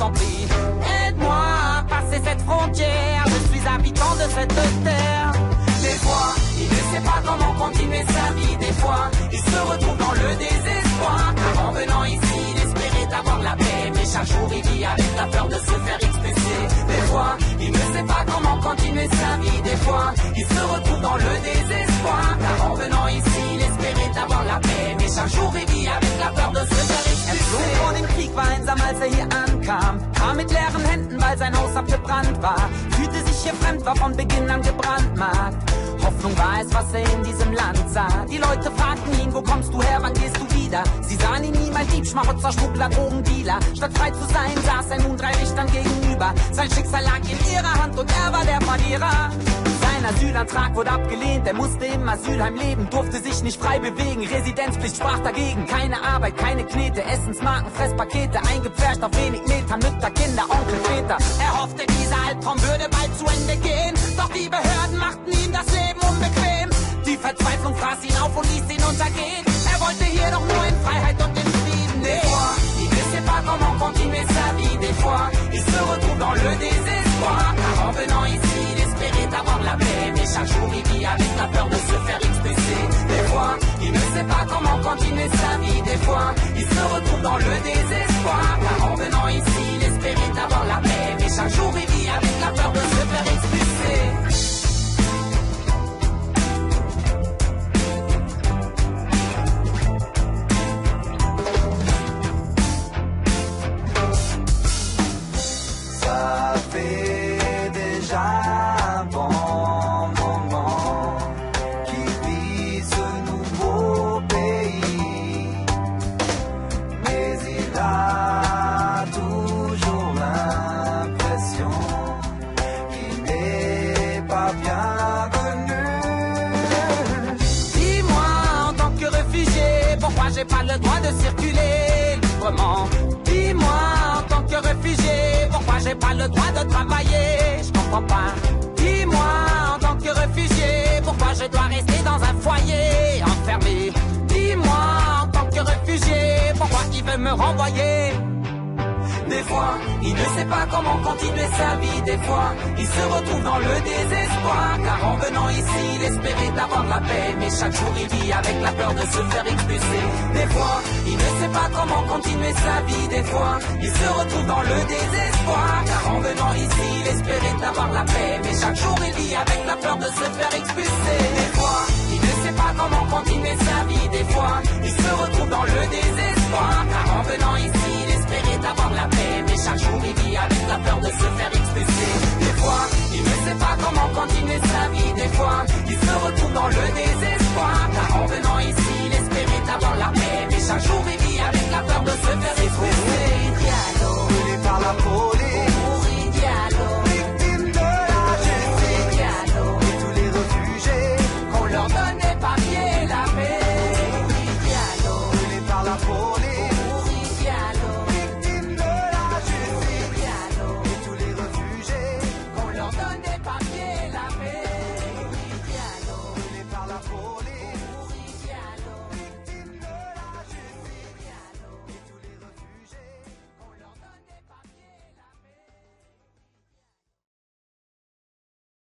t'en prie, aide-moi à passer cette frontière. Je suis habitant de cette terre. Des fois, il ne sait pas comment continuer sa vie. Des fois, il se retrouve dans le désespoir. Car en venant ici, il espérait avoir la paix. Mais chaque jour, il vit avec la peur de se faire expulser. Des fois, il ne sait pas comment continuer sa vie. Des fois, il se retrouve dans le désespoir. Car en venant ici, il espérait avoir la paix. Mais chaque jour, il vit avec la peur de se faire expulser. Er floh vor dem Krieg, war einsam, als er hier ankam. Kam mit leeren Händen, weil sein Haus abgebrannt war. Fühlte sich hier fremd, war von Beginn an gebrandmarkt. Hoffnung war es, was er in diesem Land sah. Die Leute fragten ihn, wo kommst du her, wann gehst du wieder? Sie sahen ihn niemals Dieb, Schmarotzer, Schmuggler, Drogendealer. Statt frei zu sein, saß er nun 3 Richtern gegenüber. Sein Schicksal lag in ihrer Hand und er war der Verlierer. Sein Asylantrag wurde abgelehnt, er musste im Asylheim leben, durfte sich nicht frei bewegen, Residenzpflicht sprach dagegen. Keine Arbeit, keine Knete, Essensmarken, Fresspakete, eingepfercht auf wenig Metern, Mütter, Kinder, Onkel, Väter. Er hoffte, dieser Albtraum würde bald zu Ende gehen, doch die Behörden machten ihm das Leben unbequem. Die Verzweiflung fraß ihn auf und ließ ihn untergehen. Er wollte hier doch nur in Freiheit und in Frieden. Des fois, il ne sait pas comment continuer sa vie. Des fois, il se retrouve dans le désespoir. Car en venant ici, il espérait avoir la paix. Mais chaque jour, il vit avec la peur de se faire expulser. Des fois, il ne sait pas comment continuer sa vie. Des fois, il se retrouve dans le désespoir. Car en venant ici, il espérait avoir la paix. Mais chaque jour, il vit avec la peur de se faire expulser. Ça fait déjà un bon moment qu'il vit ce nouveau pays, mais il a toujours l'impression qu'il n'est pas bienvenu. Dis-moi, en tant que réfugié, pourquoi j'ai pas le droit de circuler librement? Dis-moi, en tant que réfugié, pourquoi j'ai pas le droit de travailler? Je comprends pas. Dis-moi, en tant que réfugié, pourquoi je dois rester dans un foyer enfermé? Dis-moi, en tant que réfugié, pourquoi il veut me renvoyer? Des fois, il ne sait pas comment continuer sa vie. Des fois, il se retrouve dans le désespoir. Car en venant ici, il espérait avoir la paix. Mais chaque jour, il vit avec la peur de se faire expulser. Des fois, il ne sait pas comment continuer sa vie. Des fois, il se retrouve dans le désespoir. Car en venant ici, il espérait avoir la paix. Mais chaque jour, il vit avec la peur de se faire expulser. Des fois, il ne sait pas comment continuer sa vie. Des fois, il se retrouve dans le désespoir. Car en venant ici, il espérait avoir la paix. Mais chaque jour il vit avec la peur de se faire expulser. Des fois, il ne sait pas comment continuer sa vie. Des fois, il se retrouve dans le